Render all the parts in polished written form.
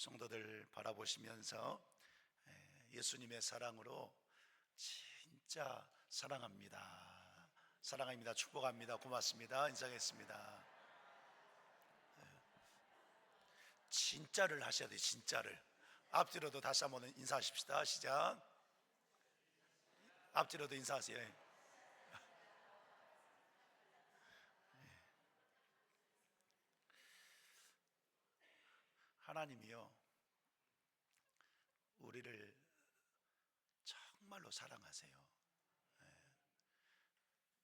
성도들 바라보시면서 예수님의 사랑으로 진짜 사랑합니다, 사랑합니다, 축복합니다, 고맙습니다, 인사하겠습니다. 진짜를 하셔야 돼요. 진짜를. 앞뒤로도 다시 한번 인사하십시다. 시작. 앞뒤로도 인사하세요. 하나님이요, 우리를 정말로 사랑하세요.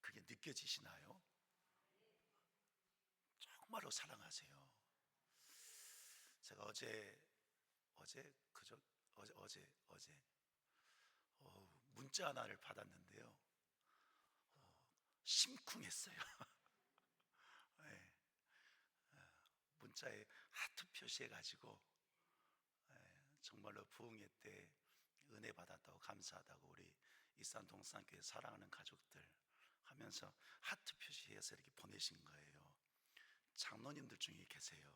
그게 느껴지시나요? 정말로 사랑하세요. 제가 어제 문자 하나를 받았는데요, 심쿵했어요. 네, 문자에 하트 표시해가지고 정말로 부흥회 때 은혜 받았다고, 감사하다고, 우리 이산 동산교회 사랑하는 가족들 하면서 하트 표시해서 이렇게 보내신 거예요. 장로님들 중에 계세요.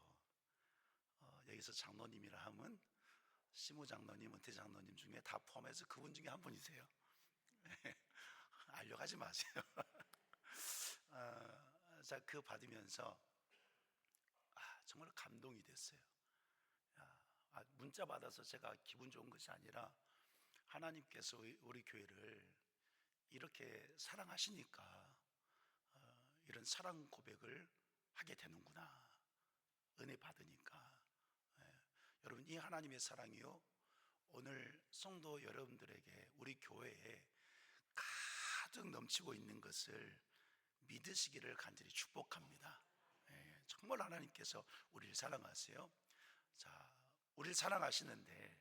여기서 장로님이라 하면 시무 장로님, 은퇴 장로님 중에 다 포함해서 그분 중에 한 분이세요. 알려가지 마세요. 자, 그거 받으면서 정말 감동이 됐어요. 문자 받아서 제가 기분 좋은 것이 아니라 하나님께서 우리 교회를 이렇게 사랑하시니까 이런 사랑 고백을 하게 되는구나, 은혜 받으니까. 여러분, 이 하나님의 사랑이요, 오늘 성도 여러분들에게, 우리 교회에 가득 넘치고 있는 것을 믿으시기를 간절히 축복합니다. 정말 하나님께서 우리를 사랑하세요. 자, 우리를 사랑하시는데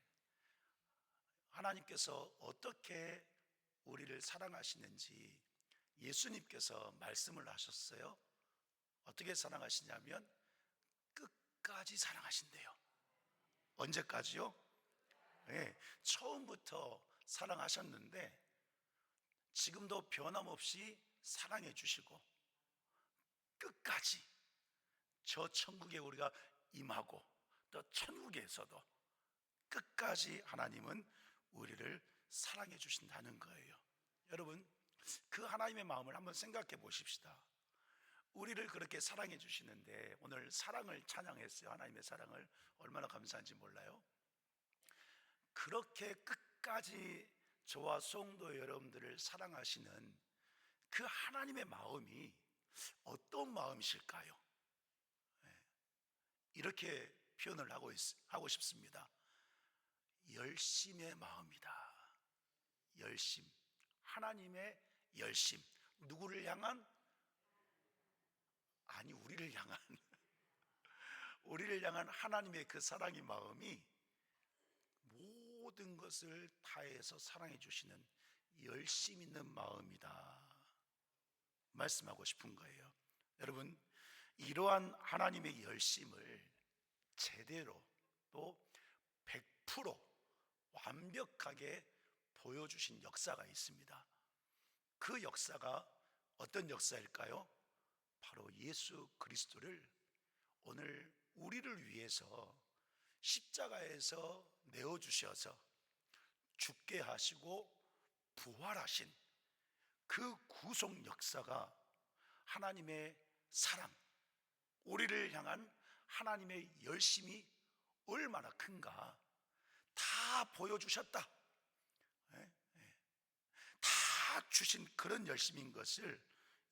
하나님께서 어떻게 우리를 사랑하시는지 예수님께서 말씀을 하셨어요. 어떻게 사랑하시냐면 끝까지 사랑하신대요. 언제까지요? 처음부터 사랑하셨는데 지금도 변함없이 사랑해 주시고, 끝까지 저 천국에 우리가 임하고 또 천국에서도 끝까지 하나님은 우리를 사랑해 주신다는 거예요. 여러분, 그 하나님의 마음을 한번 생각해 보십시다. 우리를 그렇게 사랑해 주시는데, 오늘 사랑을 찬양했어요. 하나님의 사랑을 얼마나 감사한지 몰라요. 그렇게 끝까지 저와 성도 여러분들을 사랑하시는 그 하나님의 마음이 어떤 마음이실까요? 이렇게 표현을 하고 싶습니다. 열심의 마음이다. 열심, 하나님의 열심. 누구를 향한? 아니, 우리를 향한 우리를 향한 하나님의 그 사랑의 마음이 모든 것을 다해서 사랑해 주시는 열심 있는 마음이다 말씀하고 싶은 거예요. 여러분, 이러한 하나님의 열심을 제대로 또 100% 완벽하게 보여주신 역사가 있습니다. 그 역사가 어떤 역사일까요? 바로 예수 그리스도를 오늘 우리를 위해서 십자가에서 내어주셔서 죽게 하시고 부활하신 그 구속 역사가, 하나님의 사랑, 우리를 향한 하나님의 열심이 얼마나 큰가 다 보여주셨다. 다 주신 그런 열심인 것을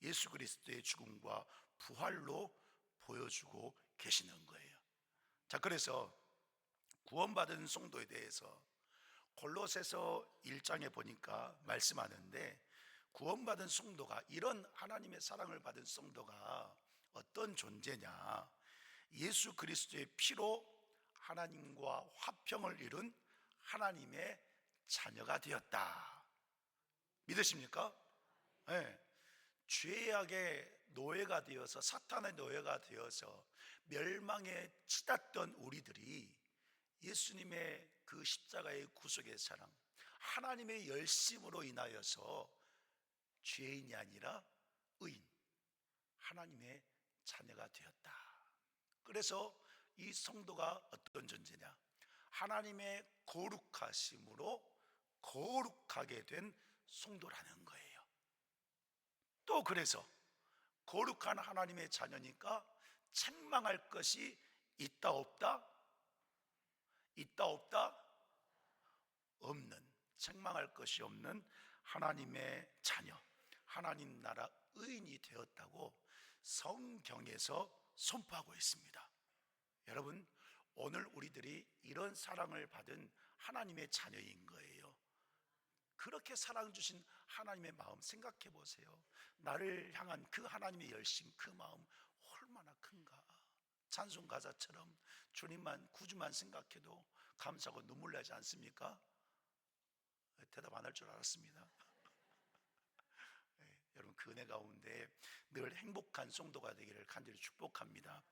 예수 그리스도의 죽음과 부활로 보여주고 계시는 거예요. 자, 그래서 구원받은 성도에 대해서 골로새서 1장에 보니까 말씀하는데, 구원받은 성도가, 이런 하나님의 사랑을 받은 성도가 어떤 존재냐, 예수 그리스도의 피로 하나님과 화평을 이룬 하나님의 자녀가 되었다. 믿으십니까? 네. 죄악의 노예가 되어서, 사탄의 노예가 되어서 멸망에 치닫던 우리들이 예수님의 그 십자가의 구속의 사랑, 하나님의 열심으로 인하여서 죄인이 아니라 의인, 하나님의 자녀가 되었다. 그래서 이 성도가 어떤 존재냐, 하나님의 거룩하심으로 거룩하게 된 성도라는 거예요. 또 그래서 거룩한 하나님의 자녀니까 책망할 것이 있다 없다? 있다 없다? 없는, 책망할 것이 없는 하나님의 자녀, 하나님 나라 의인이 되었다고 성경에서 선포하고 있습니다. 여러분, 오늘 우리들이 이런 사랑을 받은 하나님의 자녀인 거예요. 그렇게 사랑 주신 하나님의 마음 생각해 보세요. 나를 향한 그 하나님의 열심, 그 마음 얼마나 큰가. 찬송 가사처럼 주님만, 구주만 생각해도 감사하고 눈물 나지 않습니까? 대답 안 할 줄 알았습니다. 여러분, 그 은혜 가운데 늘 행복한 성도가 되기를 간절히 축복합니다.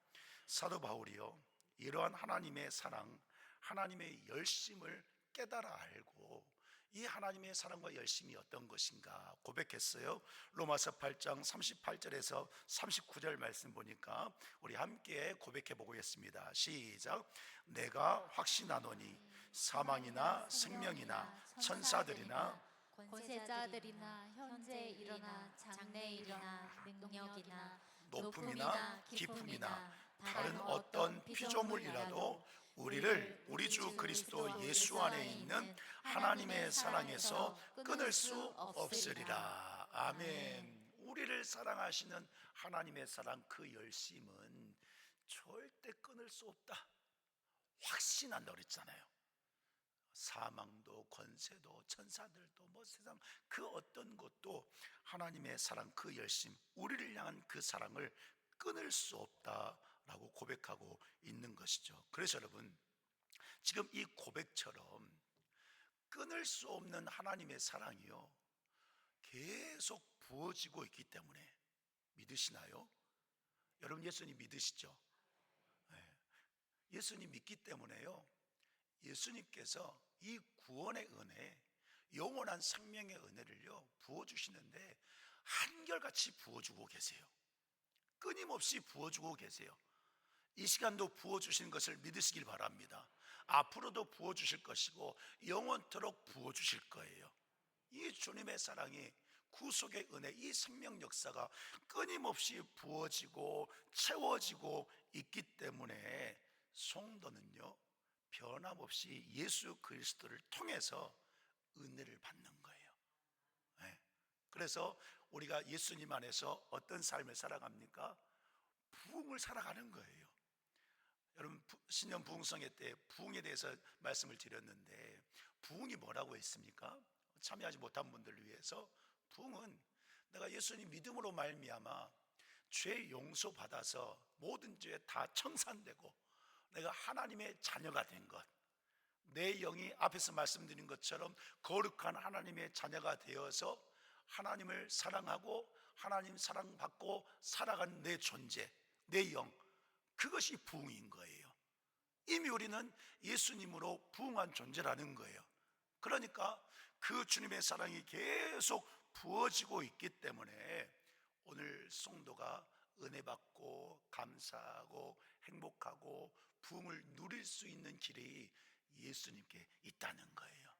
사도 바울이요, 이러한 하나님의 사랑, 하나님의 열심을 깨달아 알고 이 하나님의 사랑과 열심이 어떤 것인가 고백했어요. 로마서 8장 38절에서 39절 말씀 보니까 우리 함께 고백해 보겠습니다. 시작. 내가 확신하노니 사망이나 생명이나 천사들이나 권세자들이나 현재 일어나 장래 일어나 능력이나 높음이나 깊음이나 다른 어떤 피조물이라도 우리를 우리 주 그리스도 예수 안에 있는 하나님의 사랑에서 끊을 수 없으리라. 아멘. 우리를 사랑하시는 하나님의 사랑, 그 열심은 절대 끊을 수 없다, 확신한다 그랬잖아요. 사망도 권세도 천사들도 뭐 세상 그 어떤 것도 하나님의 사랑, 그 열심, 우리를 향한 그 사랑을 끊을 수 없다라고 고백하고 있는 것이죠. 그래서 여러분, 지금 이 고백처럼 끊을 수 없는 하나님의 사랑이요, 계속 부어지고 있기 때문에, 믿으시나요? 여러분, 예수님 믿으시죠? 네. 예수님 믿기 때문에요, 예수님께서 이 구원의 은혜, 영원한 생명의 은혜를요 부어주시는데 한결같이 부어주고 계세요. 끊임없이 부어주고 계세요. 이 시간도 부어주시는 것을 믿으시길 바랍니다. 앞으로도 부어주실 것이고 영원토록 부어주실 거예요. 이 주님의 사랑이, 구속의 은혜, 이 생명 역사가 끊임없이 부어지고 채워지고 있기 때문에 성도는요 변함없이 예수 그리스도를 통해서 은혜를 받는 거예요. 네. 그래서 우리가 예수님 안에서 어떤 삶을 살아갑니까? 부흥을 살아가는 거예요. 여러분, 신년 부흥성회 때 부흥에 대해서 말씀을 드렸는데, 부흥이 뭐라고 했습니까? 참여하지 못한 분들을 위해서, 부흥은 내가 예수님 믿음으로 말미암아 죄 용서 받아서 모든 죄 다 청산되고 내가 하나님의 자녀가 된 것, 내 영이 앞에서 말씀드린 것처럼 거룩한 하나님의 자녀가 되어서 하나님을 사랑하고 하나님 사랑받고 살아간 내 존재, 내 영, 그것이 부흥인 거예요. 이미 우리는 예수님으로 부흥한 존재라는 거예요. 그러니까 그 주님의 사랑이 계속 부어지고 있기 때문에 오늘 성도가 은혜 받고 감사하고 행복하고 부흥을 누릴 수 있는 길이 예수님께 있다는 거예요.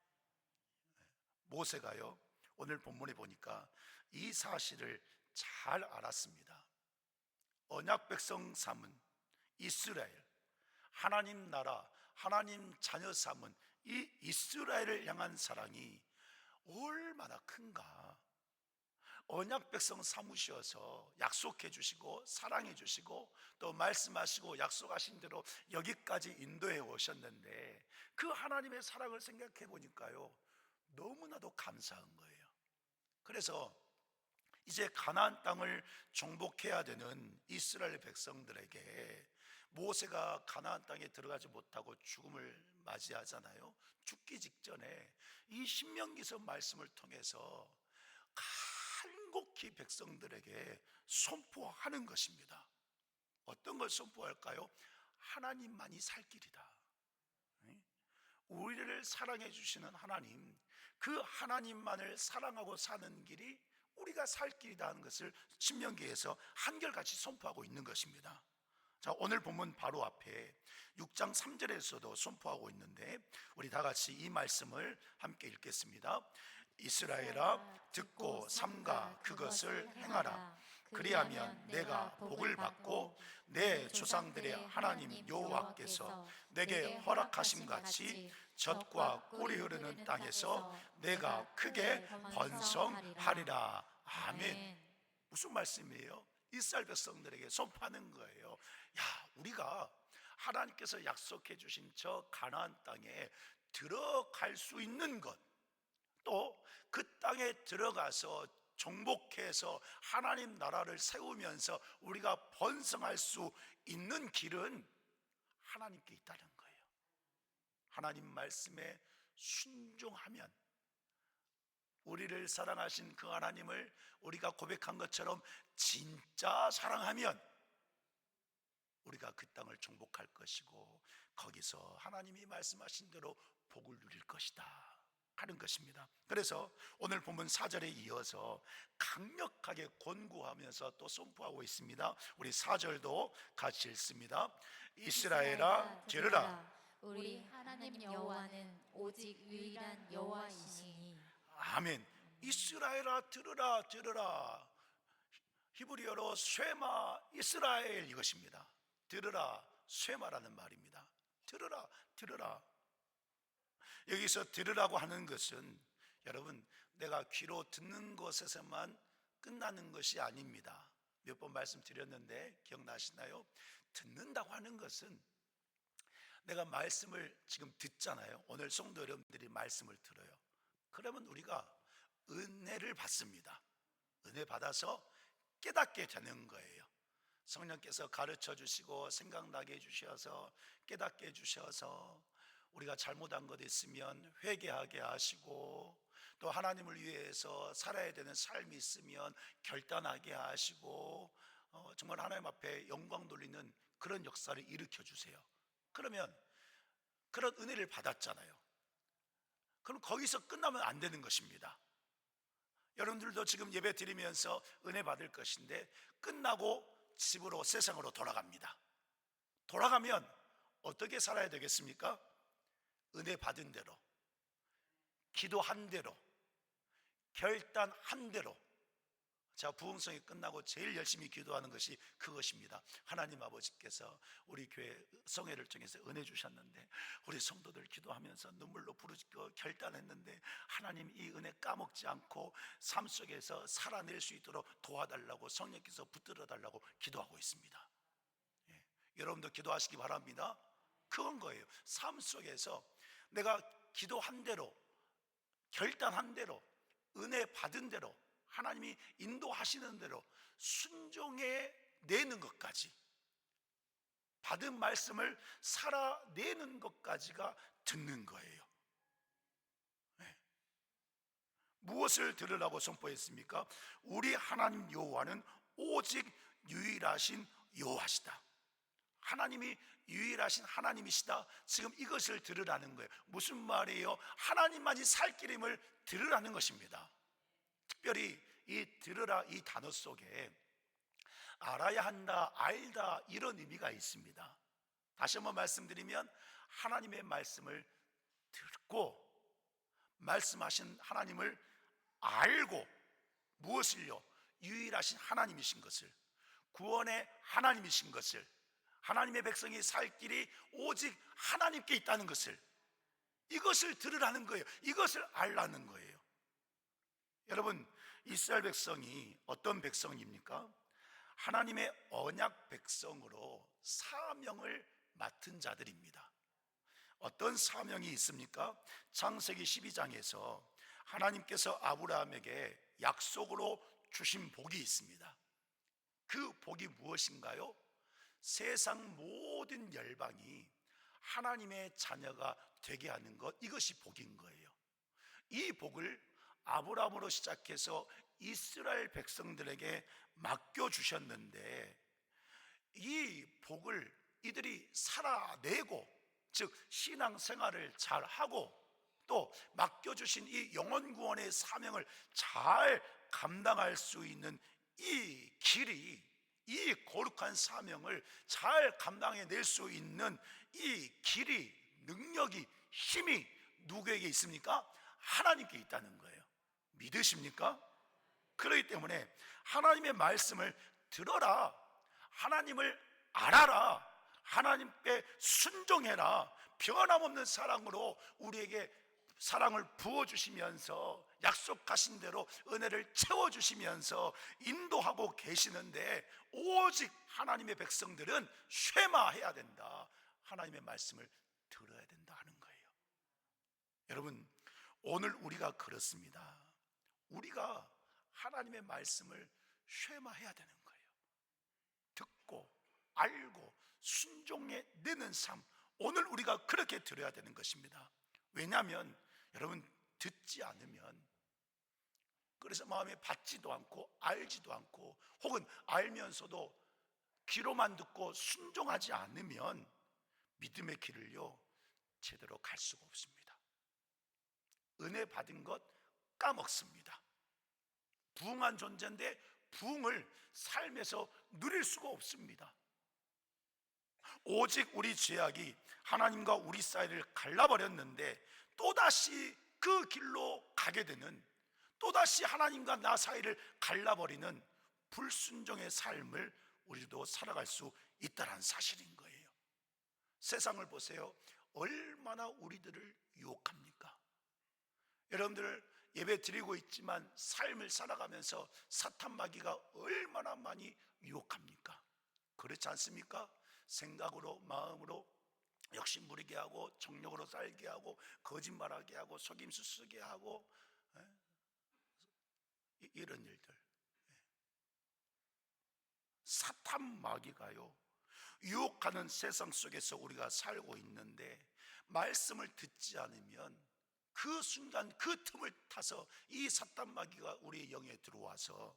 모세가요, 오늘 본문에 보니까 이 사실을 잘 알았습니다. 언약 백성 삼은 이스라엘, 하나님 나라, 하나님 자녀 삼은 이 이스라엘을 향한 사랑이 얼마나 큰가. 언약 백성 삼으셔서 약속해 주시고 사랑해 주시고 또 말씀하시고 약속하신 대로 여기까지 인도해 오셨는데, 그 하나님의 사랑을 생각해 보니까요 너무나도 감사한 거예요. 그래서 이제 가나안 땅을 정복해야 되는 이스라엘 백성들에게 모세가 가나안 땅에 들어가지 못하고 죽음을 맞이하잖아요. 죽기 직전에 이 신명기서 말씀을 통해서 간곡히 백성들에게 선포하는 것입니다. 어떤 걸 선포할까요? 하나님만이 살 길이다. 우리를 사랑해 주시는 하나님, 그 하나님만을 사랑하고 사는 길이 우리가 살 길이다 하는 것을 신명기에서 한결같이 선포하고 있는 것입니다. 자, 오늘 본문 바로 앞에 6장 3절에서도 선포하고 있는데 우리 다 같이 이 말씀을 함께 읽겠습니다. 이스라엘아, 듣고 삼가 그것을 행하라. 그리하면 내가 복을 받고 내 조상들의 하나님 여호와께서 내게 허락하심 같이 젖과 꿀이 흐르는 땅에서 내가 크게 번성하리라. 아멘. 무슨 말씀이에요? 이스라엘 백성들에게 선포하는 거예요. 야, 우리가 하나님께서 약속해 주신 저 가나안 땅에 들어갈 수 있는 것, 또 그 땅에 들어가서 정복해서 하나님 나라를 세우면서 우리가 번성할 수 있는 길은 하나님께 있다는 거예요. 하나님 말씀에 순종하면, 우리를 사랑하신 그 하나님을 우리가 고백한 것처럼 진짜 사랑하면 우리가 그 땅을 정복할 것이고 거기서 하나님이 말씀하신 대로 복을 누릴 것이다 하는 것입니다. 그래서 오늘 본문 4절에 이어서 강력하게 권고하면서 또 선포하고 있습니다. 우리 4절도 같이 읽습니다. 이스라엘아, 들으라. 우리 하나님 여호와는 오직 유일한 여호와이시니. 아멘. 이스라엘아, 들으라, 들으라. 히브리어로 쉐마 이스라엘, 이것입니다. 들으라, 쉐마라는 말입니다. 들으라, 들으라. 여기서 들으라고 하는 것은 여러분, 내가 귀로 듣는 것에서만 끝나는 것이 아닙니다. 몇 번 말씀드렸는데 기억나시나요? 듣는다고 하는 것은 내가 말씀을 지금 듣잖아요. 오늘 성도 여러분들이 말씀을 들어요. 그러면 우리가 은혜를 받습니다. 은혜 받아서 깨닫게 되는 거예요. 성령께서 가르쳐 주시고 생각나게 해주셔서 깨닫게 해주셔서 우리가 잘못한 것 있으면 회개하게 하시고, 또 하나님을 위해서 살아야 되는 삶이 있으면 결단하게 하시고, 정말 하나님 앞에 영광 돌리는 그런 역사를 일으켜 주세요. 그러면 그런 은혜를 받았잖아요. 그럼 거기서 끝나면 안 되는 것입니다. 여러분들도 지금 예배 드리면서 은혜 받을 것인데 끝나고 집으로, 세상으로 돌아갑니다. 돌아가면 어떻게 살아야 되겠습니까? 은혜 받은 대로, 기도한 대로, 결단한 대로. 제가 부흥성이 끝나고 제일 열심히 기도하는 것이 그것입니다. 하나님 아버지께서 우리 교회 성회를 통해서 은혜 주셨는데 우리 성도들 기도하면서 눈물로 부르짖고 결단했는데 하나님 이 은혜 까먹지 않고 삶 속에서 살아낼 수 있도록 도와달라고 성령께서 붙들어 달라고 기도하고 있습니다. 예, 여러분도 기도하시기 바랍니다. 그건 거예요. 삶 속에서 내가 기도한 대로, 결단한 대로, 은혜 받은 대로, 하나님이 인도하시는 대로 순종해 내는 것까지, 받은 말씀을 살아내는 것까지가 듣는 거예요. 네. 무엇을 들으라고 선포했습니까? 우리 하나님 여호와는 오직 유일하신 여호와시다. 하나님이 유일하신 하나님이시다. 지금 이것을 들으라는 거예요. 무슨 말이에요? 하나님만이 살 길임을 들으라는 것입니다. 특별히 이 들으라 이 단어 속에 알아야 한다, 알다, 이런 의미가 있습니다. 다시 한번 말씀드리면 하나님의 말씀을 듣고 말씀하신 하나님을 알고, 무엇을요? 유일하신 하나님이신 것을, 구원의 하나님이신 것을, 하나님의 백성이 살 길이 오직 하나님께 있다는 것을, 이것을 들으라는 거예요. 이것을 알라는 거예요. 여러분, 이스라엘 백성이 어떤 백성입니까? 하나님의 언약 백성으로 사명을 맡은 자들입니다. 어떤 사명이 있습니까? 창세기 12장에서 하나님께서 아브라함에게 약속으로 주신 복이 있습니다. 그 복이 무엇인가요? 세상 모든 열방이 하나님의 자녀가 되게 하는 것, 이것이 복인 거예요. 이 복을 아브라함으로 시작해서 이스라엘 백성들에게 맡겨주셨는데, 이 복을 이들이 살아내고, 즉 신앙생활을 잘하고, 또 맡겨주신 이 영혼구원의 사명을 잘 감당할 수 있는 이 길이, 이 거룩한 사명을 잘 감당해낼 수 있는 이 길이, 능력이, 힘이 누구에게 있습니까? 하나님께 있다는 거예요. 믿으십니까? 그렇기 때문에 하나님의 말씀을 들어라, 하나님을 알아라, 하나님께 순종해라. 변함없는 사랑으로 우리에게 사랑을 부어주시면서 약속하신 대로 은혜를 채워주시면서 인도하고 계시는데, 오직 하나님의 백성들은 쉐마해야 된다, 하나님의 말씀을 들어야 된다 하는 거예요. 여러분, 오늘 우리가 그렇습니다. 우리가 하나님의 말씀을 쉐마해야 되는 거예요. 듣고 알고 순종해 내는 삶, 오늘 우리가 그렇게 들어야 되는 것입니다. 왜냐하면 여러분, 듣지 않으면, 그래서 마음에 받지도 않고 알지도 않고, 혹은 알면서도 귀로만 듣고 순종하지 않으면 믿음의 길을요 제대로 갈 수가 없습니다. 은혜 받은 것 까먹습니다. 부흥한 존재인데 부흥을 삶에서 누릴 수가 없습니다. 오직 우리 죄악이 하나님과 우리 사이를 갈라버렸는데, 또다시 그 길로 가게 되는, 또다시 하나님과 나 사이를 갈라버리는 불순종의 삶을 우리도 살아갈 수 있다는 사실인 거예요. 세상을 보세요. 얼마나 우리들을 유혹합니까? 여러분들 예배 드리고 있지만 삶을 살아가면서 사탄 마귀가 얼마나 많이 유혹합니까? 그렇지 않습니까? 생각으로, 마음으로 욕심 부리게 하고, 정욕으로 살게 하고, 거짓말하게 하고, 속임수 쓰게 하고, 이런 일들. 사탄 마귀가요 유혹하는 세상 속에서 우리가 살고 있는데, 말씀을 듣지 않으면 그 순간 그 틈을 타서 이 사탄 마귀가 우리의 영에 들어와서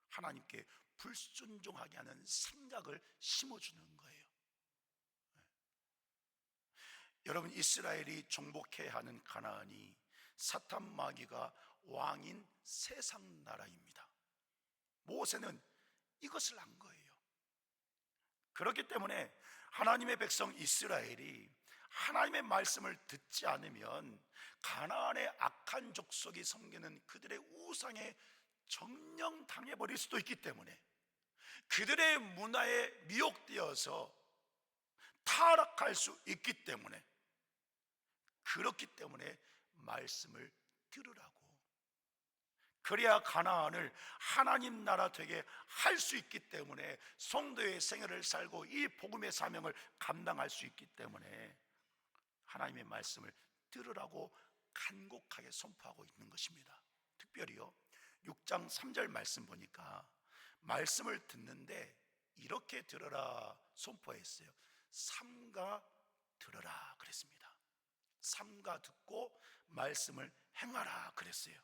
하나님께 불순종하게 하는 생각을 심어주는 거예요. 여러분, 이스라엘이 정복해야 하는 가나안이 사탄 마귀가 왕인 세상 나라입니다. 모세는 이것을 안 거예요. 그렇기 때문에 하나님의 백성 이스라엘이 하나님의 말씀을 듣지 않으면 가나안의 악한 족속이 섬기는 그들의 우상에 점령당해버릴 수도 있기 때문에, 그들의 문화에 미혹되어서 타락할 수 있기 때문에, 그렇기 때문에 말씀을 들으라고, 그래야 가나안을 하나님 나라 되게 할 수 있기 때문에, 성도의 생애를 살고 이 복음의 사명을 감당할 수 있기 때문에 하나님의 말씀을 들으라고 간곡하게 선포하고 있는 것입니다. 특별히요 6장 3절 말씀 보니까 말씀을 듣는데 이렇게 들어라 선포했어요. 삼가 들어라 그랬습니다. 삼가 듣고 말씀을 행하라 그랬어요.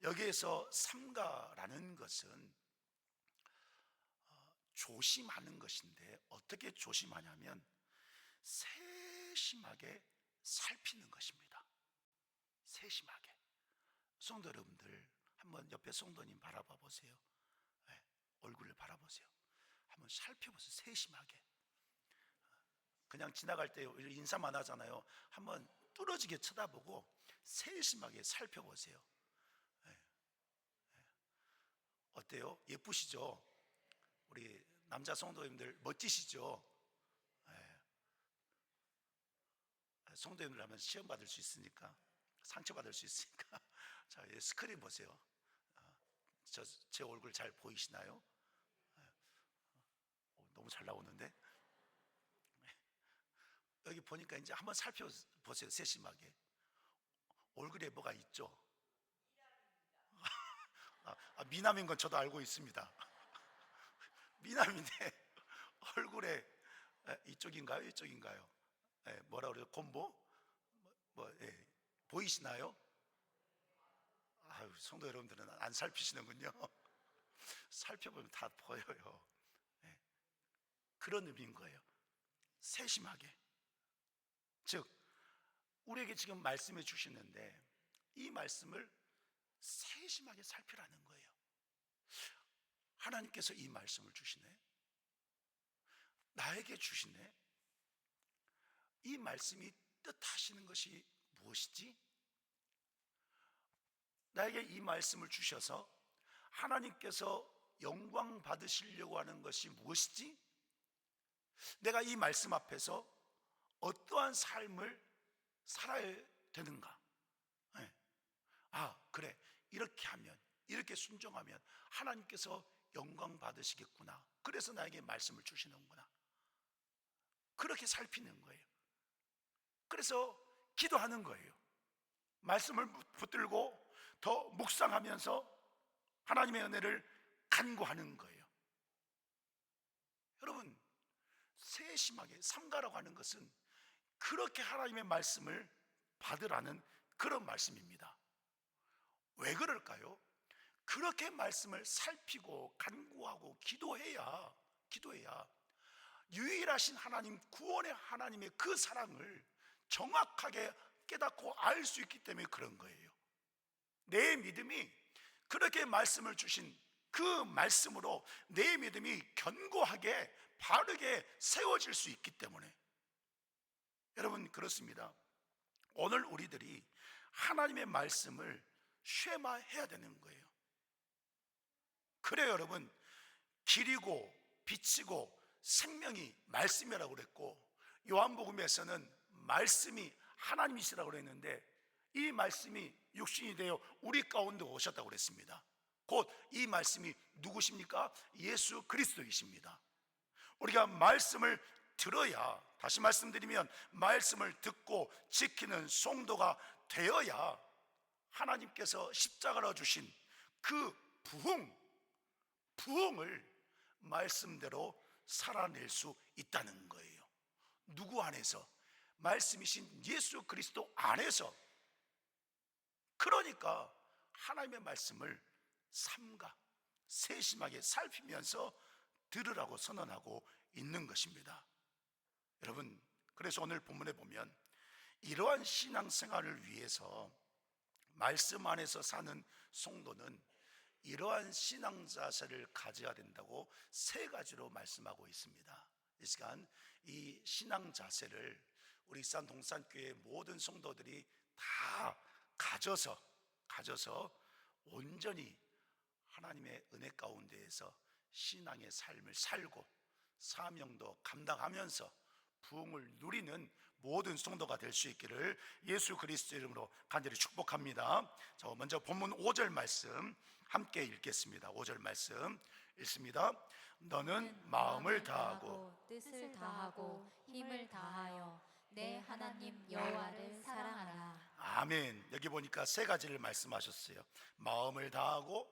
여기에서 삼가라는 것은 조심하는 것인데, 어떻게 조심하냐면 세심하게 살피는 것입니다. 세심하게. 성도 여러분들, 한번 옆에 성도님 바라봐 보세요. 네, 얼굴을 바라보세요. 한번 살펴보세요. 세심하게. 그냥 지나갈 때 인사만 하잖아요. 한번 뚫어지게 쳐다보고 세심하게 살펴보세요. 네. 어때요? 예쁘시죠? 우리 남자 성도님들 멋지시죠? 네. 성도님들 하면 시험 받을 수 있으니까, 상처 받을 수 있으니까 자, 스크린 보세요. 제 얼굴 잘 보이시나요? 너무 잘 나오는데. 여기 보니까 이제 한번 살펴보세요. 세심하게. 얼굴에 뭐가 있죠? 미남인 건 저도 알고 있습니다. 미남인데 얼굴에 이쪽인가요? 이쪽인가요? 뭐라 그래요? 곰보? 보이시나요? 아유, 성도 여러분들은 안 살피시는군요. 살펴보면 다 보여요. 그런 의미인 거예요. 세심하게. 즉 우리에게 지금 말씀해 주시는데 이 말씀을 세심하게 살피라는 거예요. 하나님께서 이 말씀을 주시네. 나에게 주시네. 이 말씀이 뜻하시는 것이 무엇이지? 나에게 이 말씀을 주셔서 하나님께서 영광 받으시려고 하는 것이 무엇이지? 내가 이 말씀 앞에서 어떠한 삶을 살아야 되는가? 네. 그래, 이렇게 하면, 이렇게 순종하면 하나님께서 영광 받으시겠구나. 그래서 나에게 말씀을 주시는구나. 그렇게 살피는 거예요. 그래서 기도하는 거예요. 말씀을 붙들고 더 묵상하면서 하나님의 은혜를 간구하는 거예요. 여러분, 세심하게 삼가라고 하는 것은 그렇게 하나님의 말씀을 받으라는 그런 말씀입니다. 왜 그럴까요? 그렇게 말씀을 살피고 간구하고 기도해야 유일하신 하나님, 구원의 하나님의 그 사랑을 정확하게 깨닫고 알 수 있기 때문에 그런 거예요. 내 믿음이 그렇게 말씀을 주신 그 말씀으로 내 믿음이 견고하게 바르게 세워질 수 있기 때문에. 여러분, 그렇습니다. 오늘 우리들이 하나님의 말씀을 쉐마해야 되는 거예요. 그래요, 여러분. 길이고 빛이고 생명이 말씀이라고 그랬고, 요한복음에서는 말씀이 하나님이시라고 그랬는데 이 말씀이 육신이 되어 우리 가운데 오셨다고 그랬습니다. 곧 이 말씀이 누구십니까? 예수 그리스도이십니다. 우리가 말씀을 들어야, 다시 말씀드리면 말씀을 듣고 지키는 성도가 되어야 하나님께서 십자가로 주신 그 부흥을 말씀대로 살아낼 수 있다는 거예요. 누구 안에서? 말씀이신 예수 그리스도 안에서. 그러니까 하나님의 말씀을 삼가 세심하게 살피면서 들으라고 선언하고 있는 것입니다. 여러분, 그래서 오늘 본문에 보면 이러한 신앙생활을 위해서 말씀 안에서 사는 성도는 이러한 신앙 자세를 가져야 된다고 세 가지로 말씀하고 있습니다. 이 시간 이 신앙 자세를 우리 익산 동산교회 모든 성도들이 다 가져서 온전히 하나님의 은혜 가운데에서 신앙의 삶을 살고 사명도 감당하면서 부흥을 누리는 모든 성도가 될 수 있기를 예수 그리스도 이름으로 간절히 축복합니다. 자, 먼저 본문 5절 말씀 함께 읽겠습니다. 5절 말씀 읽습니다. 너는 마음을 다하고 뜻을 다하고 힘을 다하여 내 하나님 여호와를 사랑하라. 아멘. 여기 보니까 세 가지를 말씀하셨어요. 마음을 다하고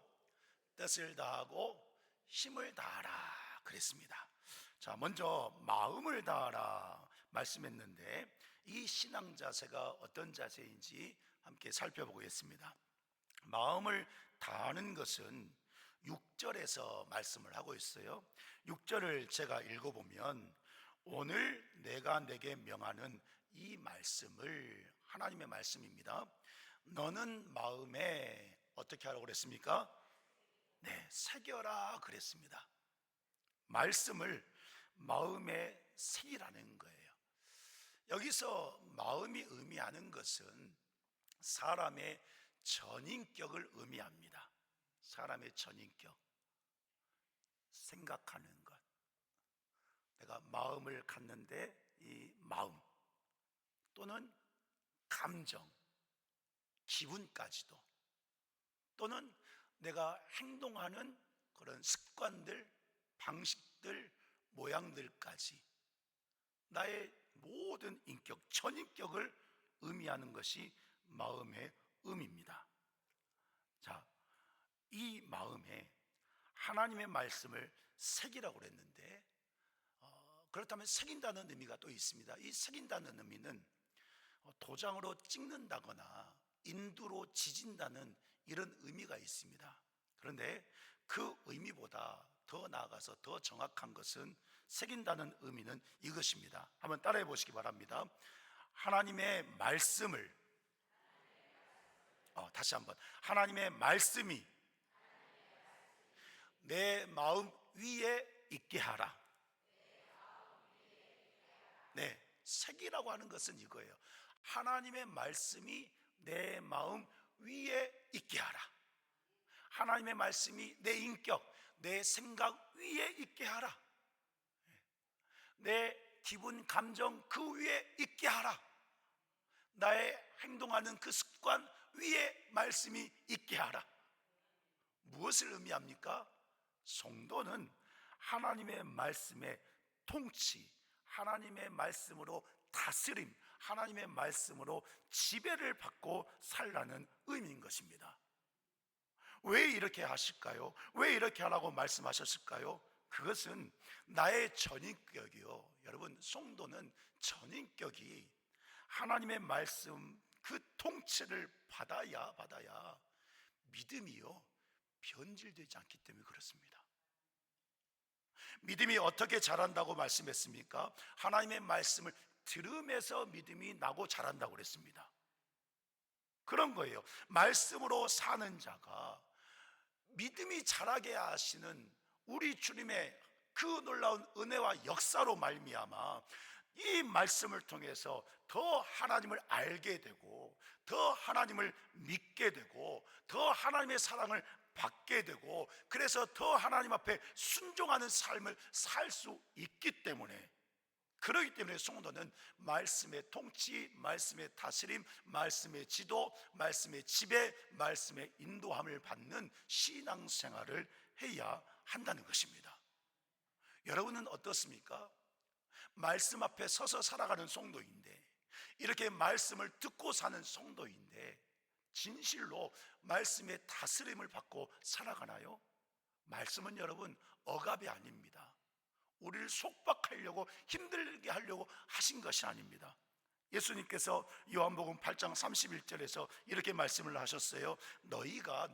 뜻을 다하고 힘을 다하라 그랬습니다. 자, 먼저 마음을 다하라 말씀했는데 이 신앙 자세가 어떤 자세인지 함께 살펴보겠습니다. 마음을 다하는 것은 6절에서 말씀을 하고 있어요. 6절을 제가 읽어보면 오늘 내가 내게 명하는 이 말씀을, 하나님의 말씀입니다. 너는 마음에 어떻게 하라고 그랬습니까? 네, 새겨라 그랬습니다. 말씀을 마음에 새기라는 거예요. 여기서 마음이 의미하는 것은 사람의 전인격을 의미합니다. 사람의 전인격, 생각하는 것. 내가 마음을 갖는데 이 마음 또는 감정, 기분까지도, 또는 내가 행동하는 그런 습관들, 방식들, 모양들까지 나의 모든 인격, 전인격을 의미하는 것이 마음의 의미입니다. 자, 이 마음에 하나님의 말씀을 새기라고 그랬는데 그렇다면 새긴다는 의미가 또 있습니다. 이 새긴다는 의미는 도장으로 찍는다거나 인두로 지진다는 이런 의미가 있습니다. 그런데 그 의미보다 더 나아가서 더 정확한 것은, 새긴다는 의미는 이것입니다. 한번 따라해 보시기 바랍니다. 하나님의 말씀을, 다시 한번, 하나님의 말씀이 내 마음 위에 있게 하라. 네, 색이라고 하는 것은 이거예요. 하나님의 말씀이 내 마음 위에 있게 하라. 하나님의 말씀이 내 인격, 내 생각 위에 있게 하라. 내 기분, 감정 그 위에 있게 하라. 나의 행동하는 그 습관 위에 말씀이 있게 하라. 무엇을 의미합니까? 성도는 하나님의 말씀의 통치, 하나님의 말씀으로 다스림, 하나님의 말씀으로 지배를 받고 살라는 의미인 것입니다. 왜 이렇게 하실까요? 왜 이렇게 하라고 말씀하셨을까요? 그것은 나의 전인격이요. 여러분, 성도는 전인격이 하나님의 말씀 그 통치를 받아야 믿음이요 변질되지 않기 때문에 그렇습니다. 믿음이 어떻게 자란다고 말씀했습니까? 하나님의 말씀을 들으면서 믿음이 나고 자란다고 그랬습니다. 그런 거예요. 말씀으로 사는 자가 믿음이 자라게 하시는 우리 주님의 그 놀라운 은혜와 역사로 말미암아 이 말씀을 통해서 더 하나님을 알게 되고, 더 하나님을 믿게 되고, 더 하나님의 사랑을 받게 되고, 그래서 더 하나님 앞에 순종하는 삶을 살 수 있기 때문에, 그렇기 때문에 성도는 말씀의 통치, 말씀의 다스림, 말씀의 지도, 말씀의 지배, 말씀의 인도함을 받는 신앙생활을 해야 한다는 것입니다. 여러분은 어떻습니까? 말씀 앞에 서서 살아가는 성도인데, 이렇게 말씀을 듣고 사는 성도인데 진실로 말씀의 다스림을 받고 살아가나요? 말씀은 여러분 억압이 아닙니다. 우리를 속박하려고 힘들게 하려고 하신 것이 아닙니다. 예수님께서 요한복음 8장 31절에서 이렇게 말씀을 하셨어요. 너희가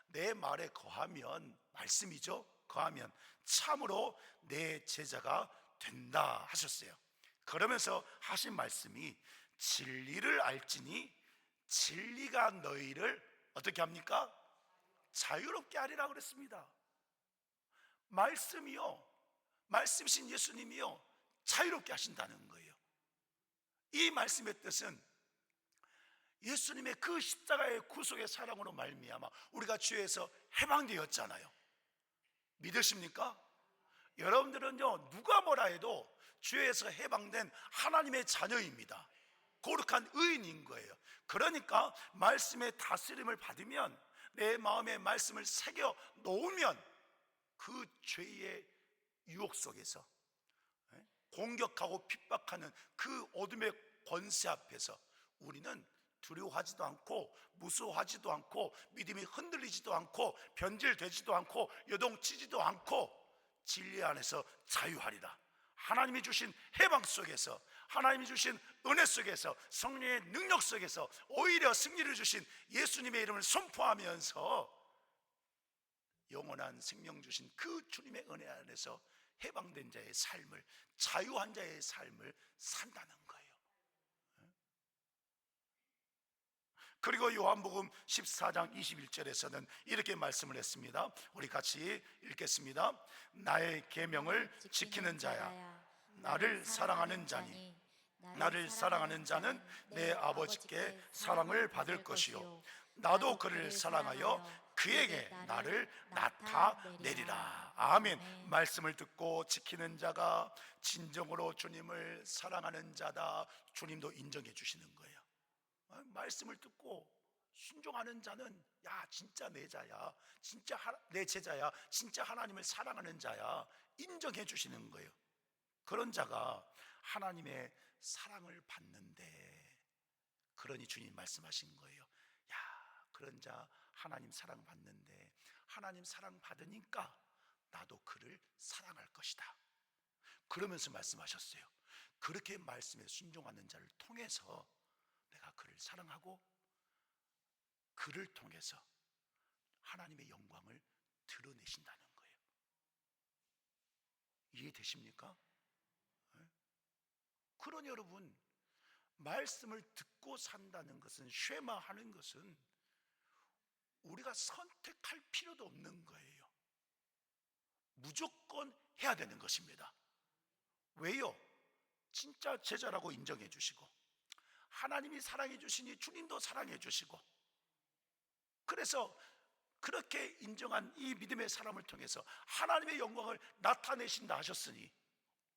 내 말에 거하면, 말씀이죠, 거하면 참으로 내 제자가 된다 하셨어요. 그러면서 하신 말씀이 진리를 알지니 진리가 너희를 어떻게 합니까? 자유롭게 하리라 그랬습니다. 말씀이요, 말씀이신 예수님이요 자유롭게 하신다는 거예요. 이 말씀의 뜻은 예수님의 그 십자가의 구속의 사랑으로 말미암아 우리가 죄에서 해방되었잖아요. 믿으십니까? 여러분들은요 누가 뭐라 해도 죄에서 해방된 하나님의 자녀입니다. 거룩한 의인인 거예요. 그러니까 말씀의 다스림을 받으면, 내 마음에 말씀을 새겨 놓으면 그 죄의 유혹 속에서, 공격하고 핍박하는 그 어둠의 권세 앞에서 우리는 두려워하지도 않고 무서워하지도 않고 믿음이 흔들리지도 않고 변질되지도 않고 요동치지도 않고 진리 안에서 자유하리라. 하나님이 주신 해방 속에서, 하나님이 주신 은혜 속에서, 성령의 능력 속에서 오히려 승리를 주신 예수님의 이름을 선포하면서 영원한 생명 주신 그 주님의 은혜 안에서 해방된 자의 삶을, 자유한 자의 삶을 산다는 거예요. 그리고 요한복음 14장 21절에서는 이렇게 말씀을 했습니다. 우리 같이 읽겠습니다. 나의 계명을 지키는 자야, 나를 사랑하는 자니, 나를 사랑하는 자는 내 아버지께 사랑을 받을 것이요 나도 그를 사랑하여 그에게 나를 나타내리라. 아멘. 말씀을 듣고 지키는 자가 진정으로 주님을 사랑하는 자다. 주님도 인정해 주시는 거예요. 말씀을 듣고 순종하는 자는 야 진짜 내 자야, 진짜 내 제자야, 진짜 하나님을 사랑하는 자야 인정해 주시는 거예요. 그런 자가 하나님의 사랑을 받는데, 그러니 주님 말씀하신 거예요. 야 그런 자 하나님 사랑 받는데, 하나님 사랑 받으니까 나도 그를 사랑할 것이다. 그러면서 말씀하셨어요. 그렇게 말씀에 순종하는 자를 통해서 내가 그를 사랑하고 그를 통해서 하나님의 영광을 드러내신다는 거예요. 이해되십니까? 그러니 여러분, 말씀을 듣고 산다는 것은, 쉐마하는 것은 우리가 선택할 필요도 없는 거예요. 무조건 해야 되는 것입니다. 왜요? 진짜 제자라고 인정해 주시고, 하나님이 사랑해 주시니 주님도 사랑해 주시고, 그래서 그렇게 인정한 이 믿음의 사람을 통해서 하나님의 영광을 나타내신다 하셨으니,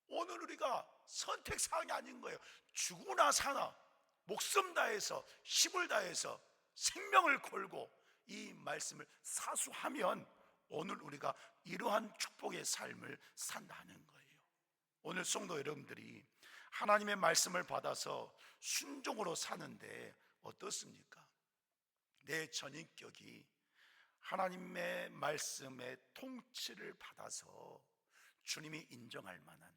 오늘 우리가 선택사항이 아닌 거예요. 죽으나 사나 목숨 다해서 힘을 다해서 생명을 걸고 이 말씀을 사수하면 오늘 우리가 이러한 축복의 삶을 산다는 거예요. 오늘 성도 여러분들이 하나님의 말씀을 받아서 순종으로 사는데 어떻습니까? 내 전인격이 하나님의 말씀의 통치를 받아서 주님이 인정할 만한,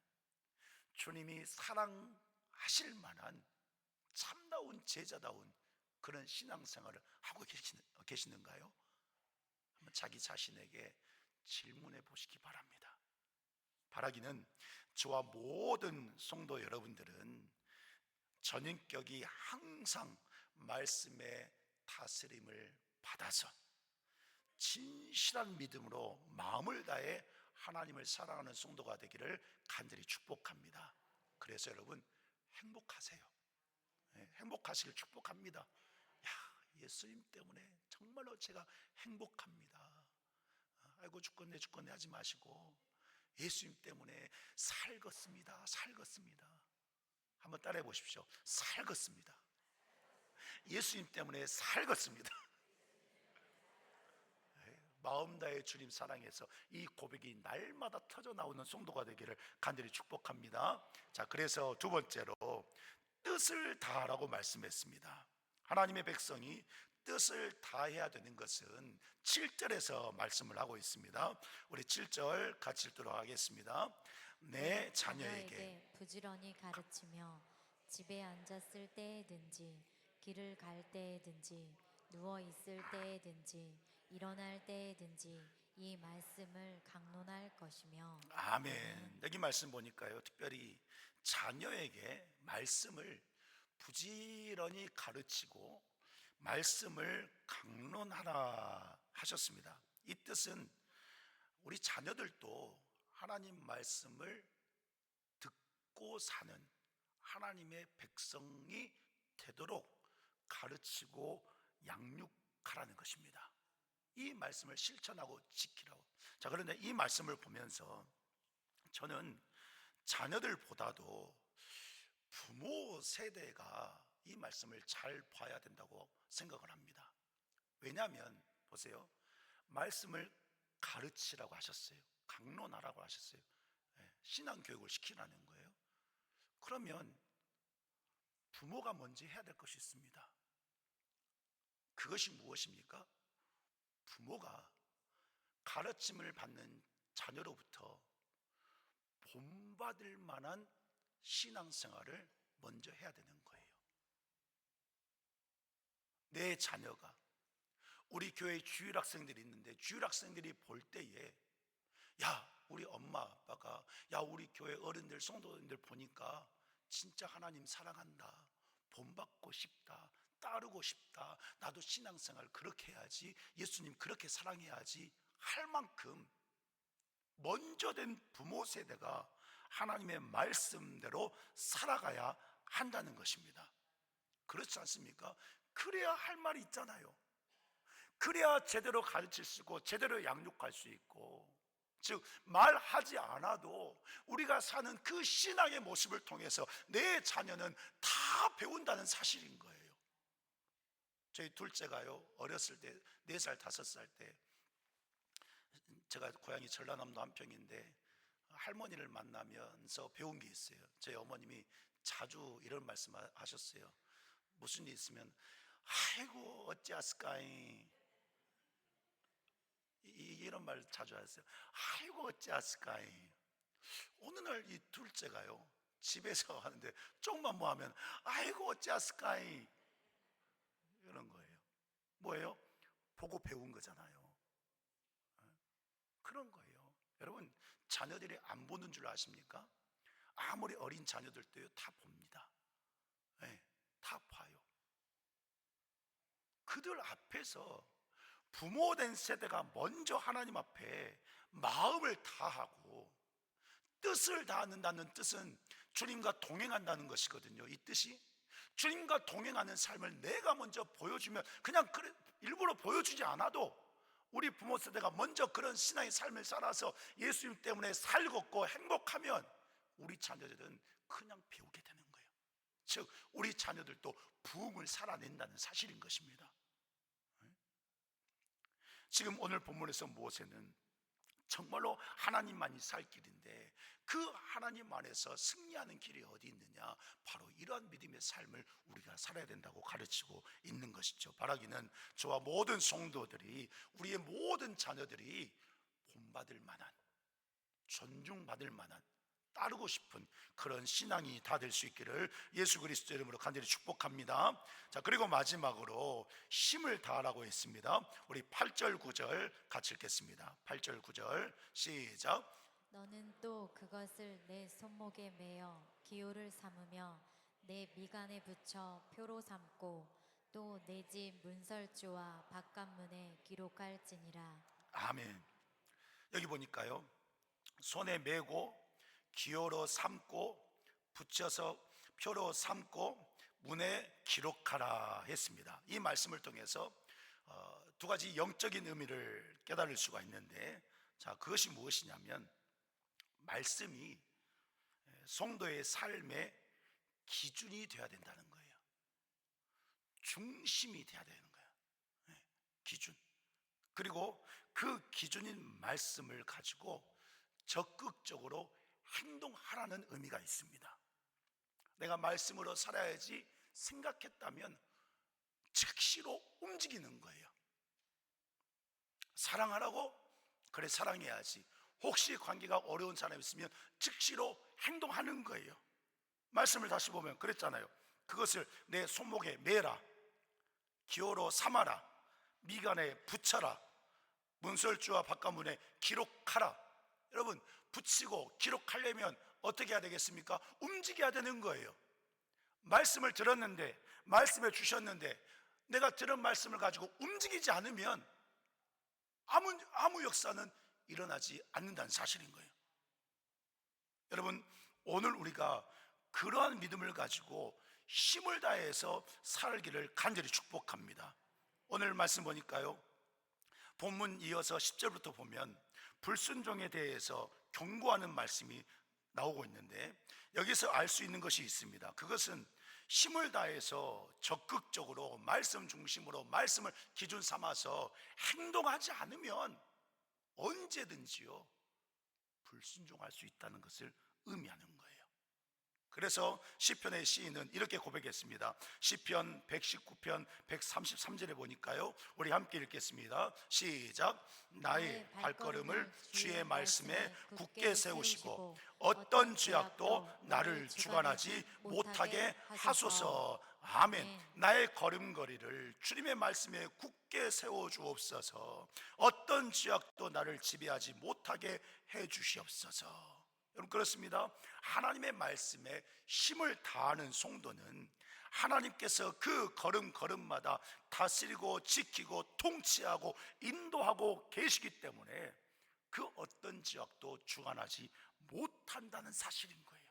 주님이 사랑하실 만한 참다운 제자다운 그런 신앙생활을 하고 계시는가요? 한번 자기 자신에게 질문해 보시기 바랍니다. 바라기는 저와 모든 성도 여러분들은 전인격이 항상 말씀의 다스림을 받아서 진실한 믿음으로 마음을 다해 하나님을 사랑하는 성도가 되기를 간절히 축복합니다. 그래서 여러분 행복하세요. 행복하시길 축복합니다. 야, 예수님 때문에 정말로 제가 행복합니다. 아이고 죽겠네 죽겠네 하지 마시고, 예수님 때문에 살겠습니다. 한번 따라해 보십시오. 살겠습니다. 예수님 때문에 살겠습니다. 마음 다해 주님 사랑해서 이 고백이 날마다 터져 나오는 성도가 되기를 간절히 축복합니다. 자, 그래서 두 번째로 뜻을 다하라고 말씀했습니다. 하나님의 백성이 뜻을 다해야 되는 것은 7절에서 말씀을 하고 있습니다. 우리 7절 같이 읽도록 하겠습니다. 내 자녀에게 부지런히 가르치며 집에 앉았을 때에든지 길을 갈 때에든지 누워 있을 때에든지 일어날 때에든지 이 말씀을 강론할 것이며. 아멘. 여기 말씀 보니까요, 특별히 자녀에게 말씀을 부지런히 가르치고 말씀을 강론하라 하셨습니다. 이 뜻은 우리 자녀들도 하나님 말씀을 듣고 사는 하나님의 백성이 되도록 가르치고 양육하라는 것입니다. 이 말씀을 실천하고 지키라고. 자, 그런데 이 말씀을 보면서 저는 자녀들보다도 부모 세대가 이 말씀을 잘 봐야 된다고 생각을 합니다. 왜냐하면 보세요, 말씀을 가르치라고 하셨어요. 강론하라고 하셨어요. 신앙교육을 시키라는 거예요. 그러면 부모가 먼저 해야 될 것이 있습니다. 그것이 무엇입니까? 부모가 가르침을 받는 자녀로부터 본받을 만한 신앙생활을 먼저 해야 되는 거예요. 내 자녀가, 우리 교회에 주일학생들이 있는데 주일학생들이 볼 때에, 야, 우리 엄마 아빠가, 야, 우리 교회 어른들 성도들 보니까 진짜 하나님 사랑한다, 본받고 싶다, 따르고 싶다, 나도 신앙생활 그렇게 해야지, 예수님 그렇게 사랑해야지 할 만큼 먼저 된 부모 세대가 하나님의 말씀대로 살아가야 한다는 것입니다. 그렇지 않습니까? 그래야 할 말이 있잖아요. 그래야 제대로 가르칠 수 있고 제대로 양육할 수 있고, 즉 말하지 않아도 우리가 사는 그 신앙의 모습을 통해서 내 자녀는 다 배운다는 사실인 거예요. 저희 둘째가요, 어렸을 때 4살 5살 때, 제가 고향이 전라남도 한평인데 할머니를 만나면서 배운 게 있어요. 저희 어머님이 자주 이런 말씀 하셨어요. 무슨 일 있으면 아이고 어찌하스까이, 이런 말 자주 하세요. 아이고 어찌하스까이. 어느 날 이 둘째가요, 집에서 하는데 조금만 뭐 하면 아이고 어찌하스까이 이런 거예요. 뭐예요? 보고 배운 거잖아요. 그런 거예요. 여러분, 자녀들이 안 보는 줄 아십니까? 아무리 어린 자녀들도요, 다 봅니다. 다 봐요. 그들 앞에서 부모된 세대가 먼저 하나님 앞에 마음을 다하고 뜻을 다한다는 뜻은 주님과 동행한다는 것이거든요. 이 뜻이 주님과 동행하는 삶을 내가 먼저 보여주면, 그냥 일부러 보여주지 않아도 우리 부모 세대가 먼저 그런 신앙의 삶을 살아서 예수님 때문에 살겠고 행복하면 우리 자녀들은 그냥 배우게 되는 거예요. 즉 우리 자녀들도 부흥을 살아낸다는 사실인 것입니다. 지금 오늘 본문에서 모세는 정말로 하나님만이 살 길인데 그 하나님 안에서 승리하는 길이 어디 있느냐, 바로 이러한 믿음의 삶을 우리가 살아야 된다고 가르치고 있는 것이죠. 바라기는 저와 모든 성도들이, 우리의 모든 자녀들이 본받을 만한, 존중받을 만한, 따르고 싶은 그런 신앙이 다 될 수 있기를 예수 그리스도 이름으로 간절히 축복합니다. 자, 그리고 마지막으로 힘을 다하라고 했습니다. 우리 8절 9절 같이 읽겠습니다. 8절 9절 시작. 너는 또 그것을 내 손목에 매어 기호를 삼으며 내 미간에 붙여 표로 삼고 또 내 집 문설주와 바깥문에 기록할지니라. 아멘. 여기 보니까요, 손에 메고 기호로 삼고 붙여서 표로 삼고 문에 기록하라 했습니다. 이 말씀을 통해서 두 가지 영적인 의미를 깨달을 수가 있는데, 자, 그것이 무엇이냐면 말씀이 성도의 삶의 기준이 되어야 된다는 거예요. 중심이 되어야 되는 거예요. 기준. 그리고 그 기준인 말씀을 가지고 적극적으로 행동하라는 의미가 있습니다. 내가 말씀으로 살아야지 생각했다면 즉시로 움직이는 거예요. 사랑하라고? 그래, 사랑해야지. 혹시 관계가 어려운 사람이 있으면 즉시로 행동하는 거예요. 말씀을 다시 보면 그랬잖아요. 그것을 내 손목에 매라, 기호로 삼아라, 미간에 붙여라, 문설주와 바깥문에 기록하라. 여러분, 붙이고 기록하려면 어떻게 해야 되겠습니까? 움직여야 되는 거예요. 말씀을 들었는데, 말씀해 주셨는데 내가 들은 말씀을 가지고 움직이지 않으면 아무 역사는 일어나지 않는다는 사실인 거예요. 여러분, 오늘 우리가 그러한 믿음을 가지고 힘을 다해서 살기를 간절히 축복합니다. 오늘 말씀 보니까요, 본문 이어서 10절부터 보면 불순종에 대해서 경고하는 말씀이 나오고 있는데, 여기서 알 수 있는 것이 있습니다. 그것은 힘을 다해서 적극적으로 말씀 중심으로 말씀을 기준 삼아서 행동하지 않으면 언제든지요 불순종할 수 있다는 것을 의미하는 거예요. 그래서 시편의 시인은 이렇게 고백했습니다. 시편 119편 133절에 보니까요, 우리 함께 읽겠습니다. 시작. 나의 발걸음을 주의 말씀에 굳게 세우시고 어떤 죄악도 나를 주관하지 못하게 하소서. 아멘. 나의 걸음걸이를 주님의 말씀에 굳게 세워 주옵소서. 어떤 죄악도 나를 지배하지 못하게 해 주시옵소서. 여러분, 그렇습니다. 하나님의 말씀에 힘을 다하는 성도는 하나님께서 그 걸음걸음마다 다스리고 지키고 통치하고 인도하고 계시기 때문에 그 어떤 지역도 주관하지 못한다는 사실인 거예요.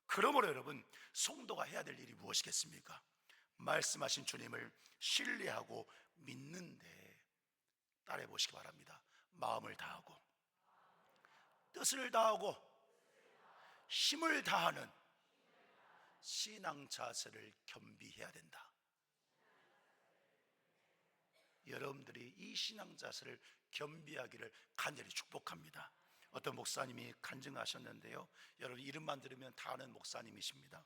그러므로 여러분, 성도가 해야 될 일이 무엇이겠습니까? 말씀하신 주님을 신뢰하고 믿는데 따라해 보시기 바랍니다. 마음을 다하고 뜻을 다하고 힘을 다하는 신앙 자세를 겸비해야 된다. 여러분들이 이 신앙 자세를 겸비하기를 간절히 축복합니다. 어떤 목사님이 간증하셨는데요, 여러분 이름만 들으면 다 아는 목사님이십니다.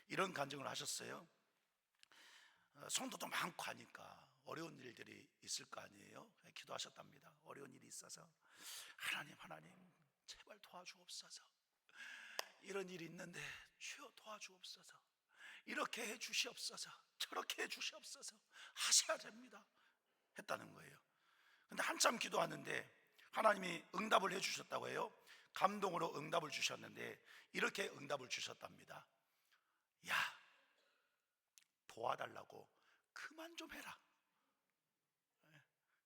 이런 간증을 하셨어요. 성도도 많고 하니까 어려운 일들이 있을 거 아니에요. 기도하셨답니다. 어려운 일이 있어서 하나님 제발 도와주옵소서. 이런 일이 있는데 주여 도와주옵소서. 이렇게 해 주시옵소서. 저렇게 해 주시옵소서. 하셔야 됩니다 했다는 거예요. 근데 한참 기도하는데 하나님이 응답을 해 주셨다고 해요. 감동으로 응답을 주셨는데 이렇게 응답을 주셨답니다. 야, 도와달라고 그만 좀 해라.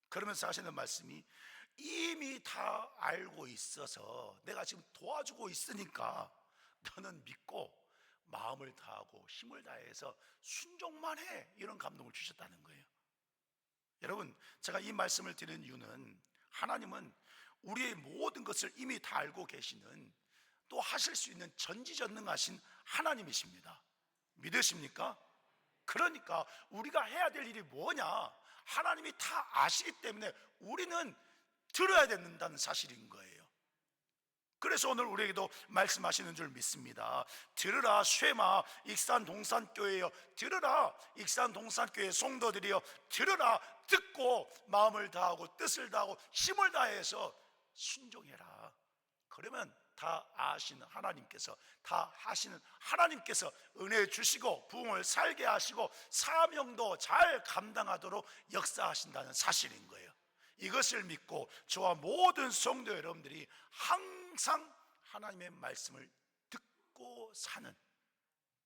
그러면서 하시는 말씀이 이미 다 알고 있어서 내가 지금 도와주고 있으니까 너는 믿고 마음을 다하고 힘을 다해서 순종만 해. 이런 감동을 주셨다는 거예요. 여러분, 제가 이 말씀을 드리는 이유는 하나님은 우리의 모든 것을 이미 다 알고 계시는, 또 하실 수 있는 전지전능하신 하나님이십니다. 믿으십니까? 그러니까 우리가 해야 될 일이 뭐냐? 하나님이 다 아시기 때문에 우리는 들어야 된다는 사실인 거예요. 그래서 오늘 우리에게도 말씀하시는 줄 믿습니다. 들으라 쉐마 익산 동산교회여, 들으라 익산 동산교회 성도들이여, 들으라. 듣고 마음을 다하고 뜻을 다하고 힘을 다해서 순종해라. 그러면 다 아시는 하나님께서, 다 하시는 하나님께서 은혜 주시고 부흥을 살게 하시고 사명도 잘 감당하도록 역사하신다는 사실인 거예요. 이것을 믿고 저와 모든 성도 여러분들이 항상 하나님의 말씀을 듣고 사는,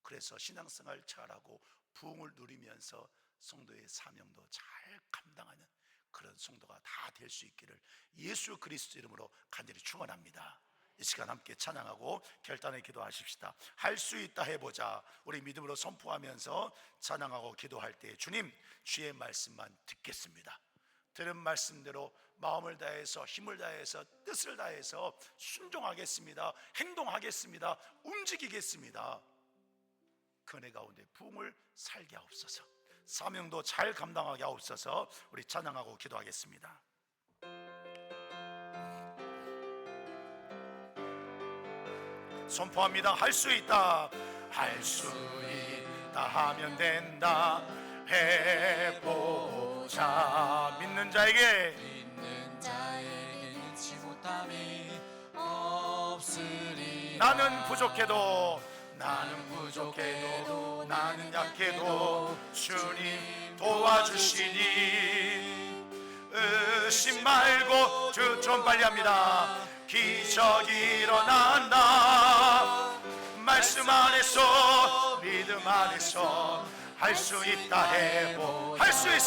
그래서 신앙생활 잘하고 부흥을 누리면서 성도의 사명도 잘 감당하는 그런 성도가 다 될 수 있기를 예수 그리스도 이름으로 간절히 축원합니다. 이 시간 함께 찬양하고 결단의 기도하십시다. 할 수 있다 해보자. 우리 믿음으로 선포하면서 찬양하고 기도할 때 주님, 주의 말씀만 듣겠습니다. 들은 말씀대로 마음을 다해서 힘을 다해서 뜻을 다해서 순종하겠습니다. 행동하겠습니다. 움직이겠습니다. 그 은혜 가운데 부흥을 살게 하옵소서. 사명도 잘 감당하게 하옵소서. 우리 찬양하고 기도하겠습니다. 선포합니다. 할 수 있다. 할 수 있다 하면 된다. 해보자. 믿는 자에게 잊지 못함이 없으리. 나는 부족해도 나는 약해도 주님 도와주시니 의심 말고 좀 빨리 합니다. 기적이 일어난다. 말씀 안에서 믿음 안에서 할 수 있다 해보. 할 수 있어.